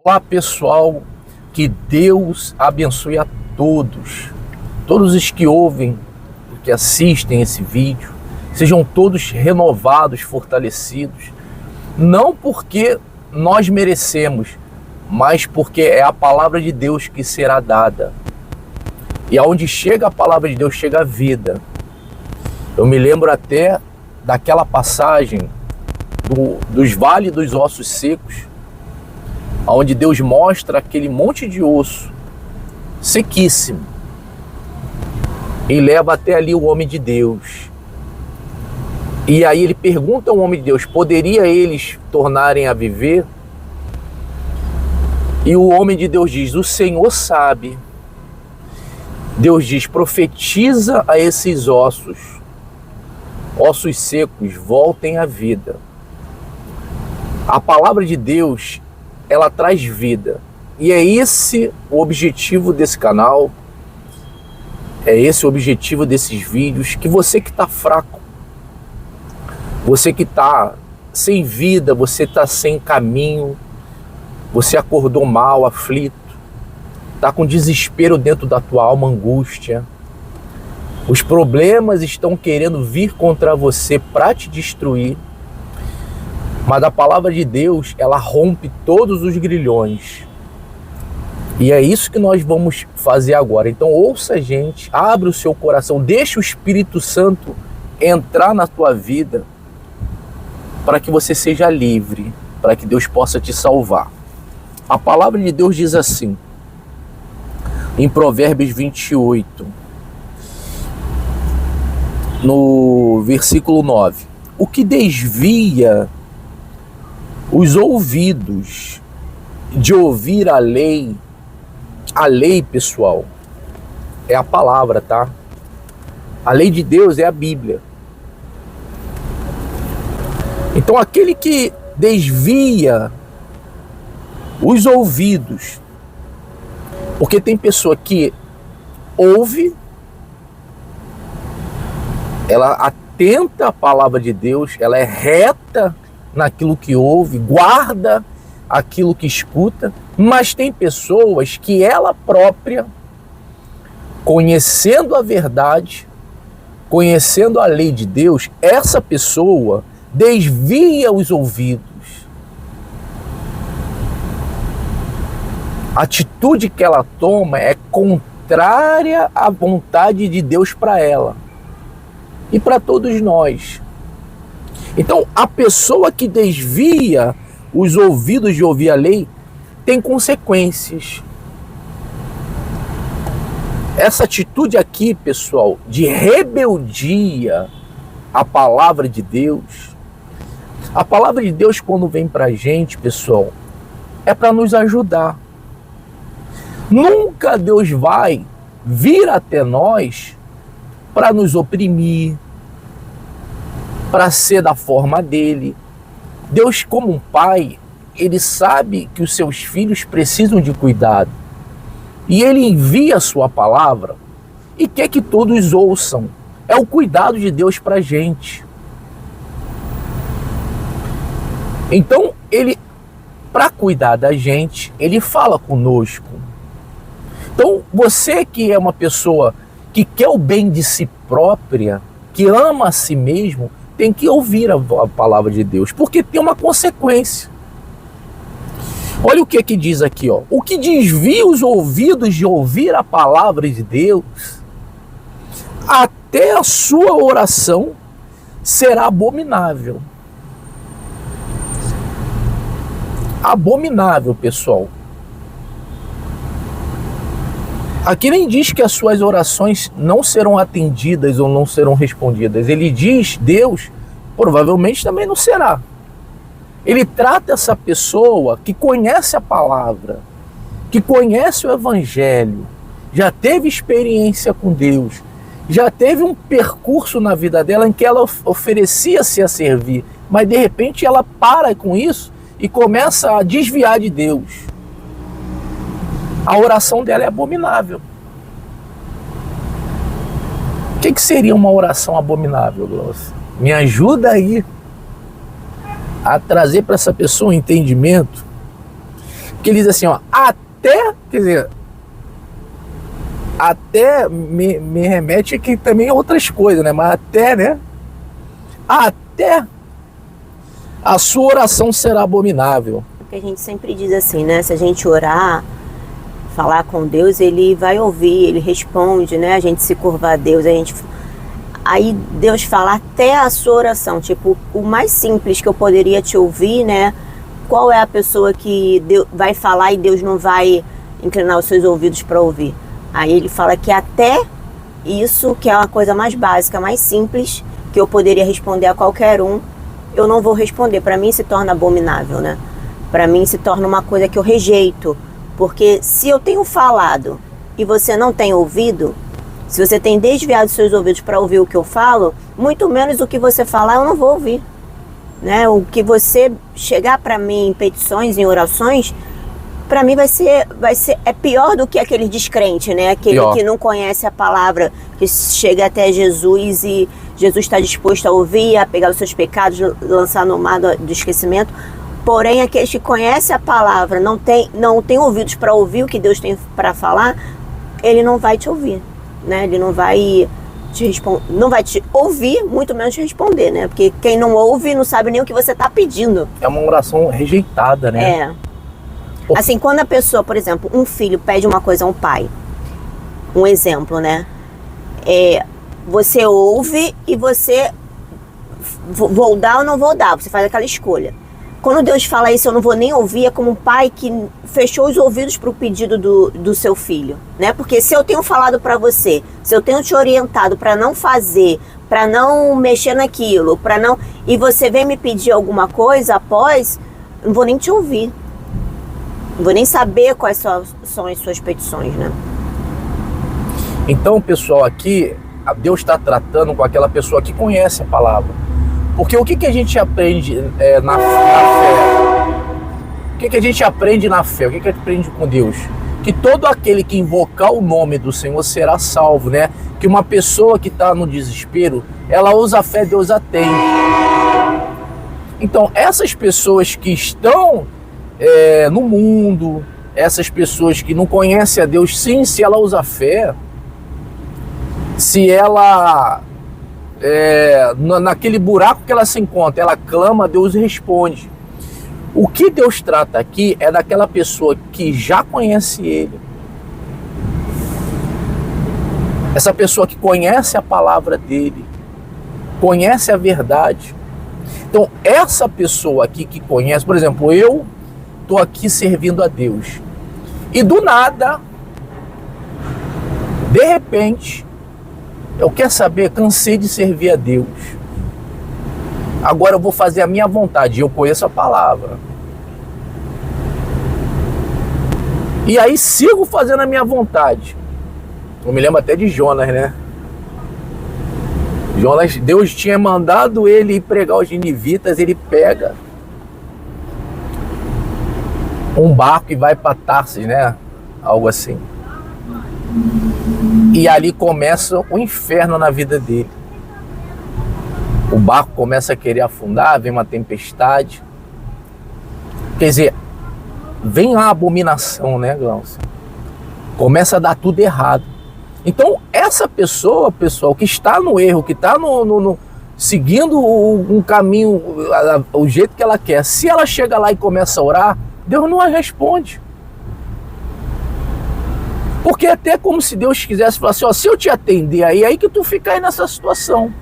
Olá pessoal, que Deus abençoe a todos os que ouvem, que assistem esse vídeo, sejam todos renovados, fortalecidos, não porque nós merecemos, mas porque é a palavra de Deus que será dada. E aonde chega a palavra de Deus, chega a vida. Eu me lembro até daquela passagem dos vales dos ossos secos, onde Deus mostra aquele monte de osso sequíssimo e leva até ali o homem de Deus. E aí ele pergunta ao homem de Deus, poderia eles tornarem a viver? E o homem de Deus diz, o Senhor sabe. Deus diz, profetiza a esses ossos secos, voltem à vida. A palavra de Deus, ela traz vida. E é esse o objetivo desse canal, é esse o objetivo desses vídeos, que você que está fraco, você que está sem vida, você está sem caminho, você acordou mal, aflito, está com desespero dentro da tua alma, angústia, os problemas estão querendo vir contra você para te destruir, mas a palavra de Deus, ela rompe todos os grilhões. E é isso que nós vamos fazer agora. Então ouça a gente, abre o seu coração, deixa o Espírito Santo entrar na tua vida para que você seja livre, para que Deus possa te salvar. A palavra de Deus diz assim, em Provérbios 28, no versículo 9, o que desvia os ouvidos de ouvir a lei, pessoal, é a palavra, tá? A lei de Deus é a Bíblia. Então aquele que desvia os ouvidos, porque tem pessoa que ouve, ela atenta à palavra de Deus, ela é reta naquilo que ouve, guarda aquilo que escuta, mas tem pessoas que ela própria, conhecendo a verdade, conhecendo a lei de Deus, essa pessoa desvia os ouvidos. A atitude que ela toma é contrária à vontade de Deus para ela e para todos nós. Então, a pessoa que desvia os ouvidos de ouvir a lei tem consequências. Essa atitude aqui, pessoal, de rebeldia à palavra de Deus, a palavra de Deus, quando vem para a gente, pessoal, é para nos ajudar. Nunca Deus vai vir até nós para nos oprimir, para ser da forma dele. Deus, como um pai, ele sabe que os seus filhos precisam de cuidado. E ele envia a sua palavra e quer que todos ouçam. É o cuidado de Deus para a gente. Então, ele, para cuidar da gente, ele fala conosco. Então, você que é uma pessoa que quer o bem de si própria, que ama a si mesmo, tem que ouvir a palavra de Deus, porque tem uma consequência. Olha o que diz aqui, ó. O que desvia os ouvidos de ouvir a palavra de Deus, até a sua oração será abominável. Abominável, pessoal. Aqui nem diz que as suas orações não serão atendidas ou não serão respondidas. Ele diz, Deus, provavelmente também não será. Ele trata essa pessoa que conhece a palavra, que conhece o evangelho, já teve experiência com Deus, já teve um percurso na vida dela em que ela oferecia-se a servir, mas de repente ela para com isso e começa a desviar de Deus. A oração dela é abominável. O que seria uma oração abominável, Glaucio? Me ajuda aí a trazer para essa pessoa um entendimento. Que ele diz assim, ó, até, quer dizer, até me remete que também a outras coisas, né? Mas até, né? Até a sua oração será abominável. Porque a gente sempre diz assim, né? Se a gente orar, falar com Deus, ele vai ouvir, ele responde, né? A gente se curvar a Deus, aí Deus fala até a sua oração, tipo, o mais simples que eu poderia te ouvir, né? Qual é a pessoa que Deus vai falar e Deus não vai inclinar os seus ouvidos para ouvir? Aí ele fala que até isso, que é uma coisa mais básica, mais simples, que eu poderia responder a qualquer um, eu não vou responder. Para mim se torna abominável, né? Para mim se torna uma coisa que eu rejeito. Porque se eu tenho falado e você não tem ouvido, se você tem desviado seus ouvidos para ouvir o que eu falo, muito menos o que você falar eu não vou ouvir, né? O que você chegar para mim em petições, em orações, para mim é pior do que aquele descrente, né? Aquele que não conhece a palavra, que chega até Jesus e Jesus está disposto a ouvir, a pegar os seus pecados, lançar no mar do esquecimento. Porém, aqueles que conhecem a palavra, não tem ouvidos para ouvir o que Deus tem para falar, ele não vai te ouvir, né? Ele não vai não vai te ouvir, muito menos te responder, né? Porque quem não ouve não sabe nem o que você está pedindo. É uma oração rejeitada, né? É. Assim, quando a pessoa, por exemplo, um filho pede uma coisa a um pai, um exemplo, né? Você ouve e você vou dar ou não vou dar, você faz aquela escolha. Quando Deus fala isso, eu não vou nem ouvir, é como um pai que fechou os ouvidos para o pedido do seu filho, né? Porque se eu tenho falado para você, se eu tenho te orientado para não fazer, para não mexer naquilo, e você vem me pedir alguma coisa após, eu não vou nem te ouvir. Não vou nem saber quais são as suas petições, né? Então, pessoal, aqui Deus está tratando com aquela pessoa que conhece a palavra. Porque o que a gente aprende na fé? O que a gente aprende na fé? O que a gente aprende com Deus? Que todo aquele que invocar o nome do Senhor será salvo, né? Que uma pessoa que está no desespero, ela usa a fé, Deus atende. Então, essas pessoas que estão no mundo, essas pessoas que não conhecem a Deus, sim, se ela usa a fé, se ela naquele buraco que ela se encontra, ela clama, Deus responde. O que Deus trata aqui é daquela pessoa que já conhece Ele, essa pessoa que conhece a palavra dele, conhece a verdade. Então essa pessoa aqui que conhece, por exemplo, eu estou aqui servindo a Deus e do nada, de repente, eu quero saber, cansei de servir a Deus. Agora eu vou fazer a minha vontade. Eu conheço a palavra. E aí sigo fazendo a minha vontade. Eu me lembro até de Jonas, né? Jonas, Deus tinha mandado ele ir pregar aos ninivitas, ele pega um barco e vai para Tarsis, né? Algo assim. E ali começa o inferno na vida dele. O barco começa a querer afundar, vem uma tempestade. Quer dizer, vem a abominação, né, Glaucio? Começa a dar tudo errado. Então, essa pessoa, pessoal, que está no erro, que está seguindo um caminho, o jeito que ela quer, se ela chega lá e começa a orar, Deus não a responde. Porque é até como se Deus quisesse falar assim, ó, se eu te atender aí que tu fica aí nessa situação.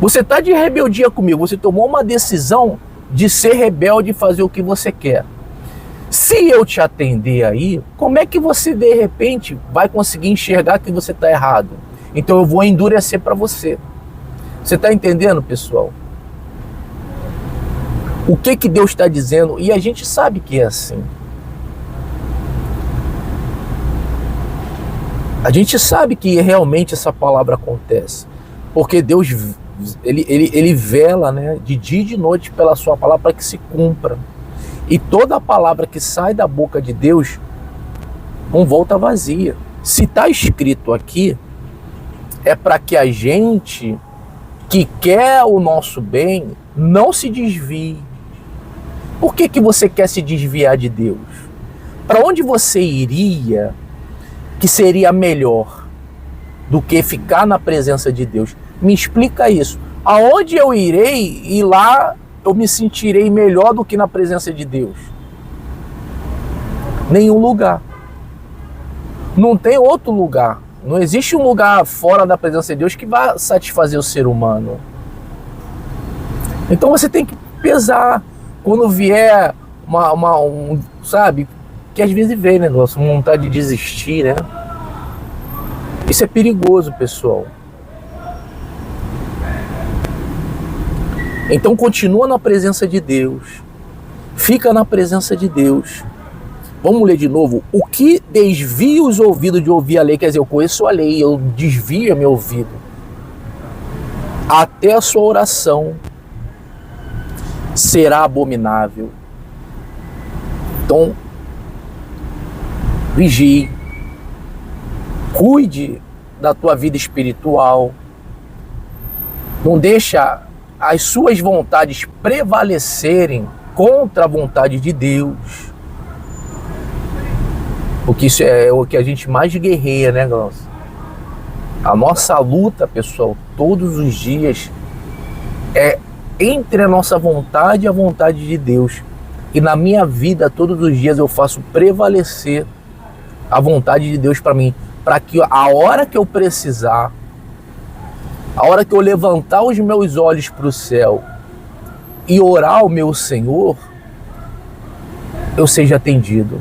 Você está de rebeldia comigo, você tomou uma decisão de ser rebelde e fazer o que você quer. Se eu te atender aí, como é que você de repente vai conseguir enxergar que você está errado? Então eu vou endurecer para você. Você está entendendo, pessoal? O que Deus está dizendo? E a gente sabe que é assim. A gente sabe que realmente essa palavra acontece, porque Deus ele vela, né, de dia e de noite pela sua palavra para que se cumpra. E toda a palavra que sai da boca de Deus não volta vazia. Se está escrito aqui, é para que a gente que quer o nosso bem não se desvie. Por que você quer se desviar de Deus? Para onde você iria que seria melhor do que ficar na presença de Deus? Me explica isso. Aonde eu irei e lá eu me sentirei melhor do que na presença de Deus? Nenhum lugar. Não tem outro lugar. Não existe um lugar fora da presença de Deus que vá satisfazer o ser humano. Então você tem que pesar. Quando vier sabe, que às vezes vem negócio, uma vontade de desistir, né? Isso é perigoso, pessoal. Então continua na presença de Deus. Fica na presença de Deus. Vamos ler de novo. O que desvia os ouvidos de ouvir a lei, quer dizer, eu conheço a lei, eu desvio meu ouvido. Até a sua oração será abominável. Então, vigie. Cuide da tua vida espiritual. Não deixa as suas vontades prevalecerem contra a vontade de Deus. Porque isso é o que a gente mais guerreia, né, Glaucio? A nossa luta, pessoal, todos os dias é entre a nossa vontade e a vontade de Deus. E na minha vida, todos os dias eu faço prevalecer a vontade de Deus para mim, para que a hora que eu precisar, a hora que eu levantar os meus olhos para o céu e orar ao meu Senhor, eu seja atendido.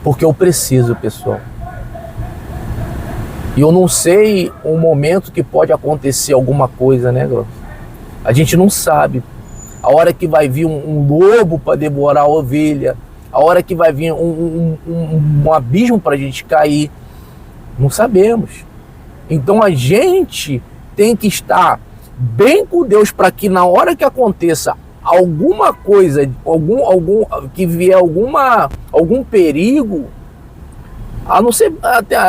Porque eu preciso, pessoal. E eu não sei o momento que pode acontecer alguma coisa, né, Glaucio? A gente não sabe. A hora que vai vir um lobo para devorar a ovelha, a hora que vai vir um abismo para a gente cair, não sabemos. Então a gente tem que estar bem com Deus para que na hora que aconteça alguma coisa, que vier algum perigo, a não ser,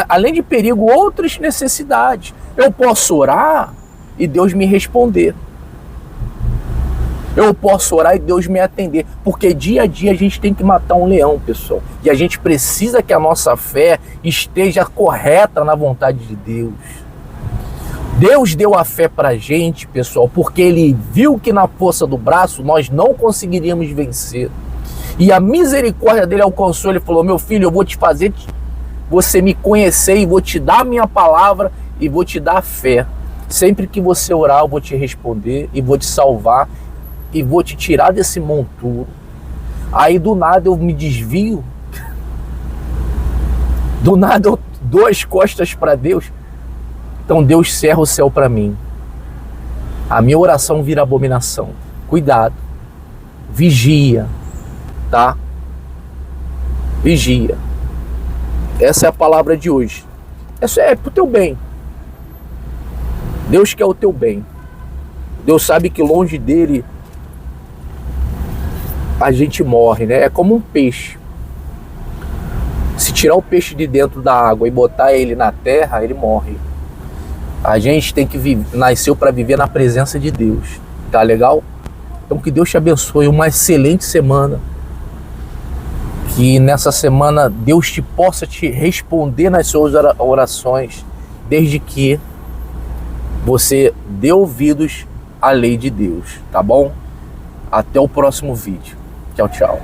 além de perigo, outras necessidades, eu posso orar e Deus me responder. Eu posso orar e Deus me atender, porque dia a dia a gente tem que matar um leão, pessoal. E a gente precisa que a nossa fé esteja correta na vontade de Deus. Deus deu a fé pra gente, pessoal, porque Ele viu que na força do braço nós não conseguiríamos vencer. E a misericórdia dele alcançou, Ele falou, meu filho, eu vou te fazer você me conhecer e vou te dar a minha palavra e vou te dar a fé. Sempre que você orar, eu vou te responder e vou te salvar e vou te tirar desse monturo. Aí do nada eu me desvio, do nada eu dou as costas para Deus. Então Deus cerra o céu para mim. A minha oração vira abominação. Cuidado. Vigia. Tá? Vigia. Essa é a palavra de hoje. Essa é pro teu bem. Deus quer o teu bem. Deus sabe que longe dele a gente morre, né? É como um peixe. Se tirar o peixe de dentro da água e botar ele na terra, ele morre. A gente tem que nasceu para viver na presença de Deus. Tá legal? Então que Deus te abençoe. Uma excelente semana. Que nessa semana Deus te possa te responder nas suas orações, desde que você dê ouvidos à lei de Deus. Tá bom? Até o próximo vídeo. Tchau, tchau.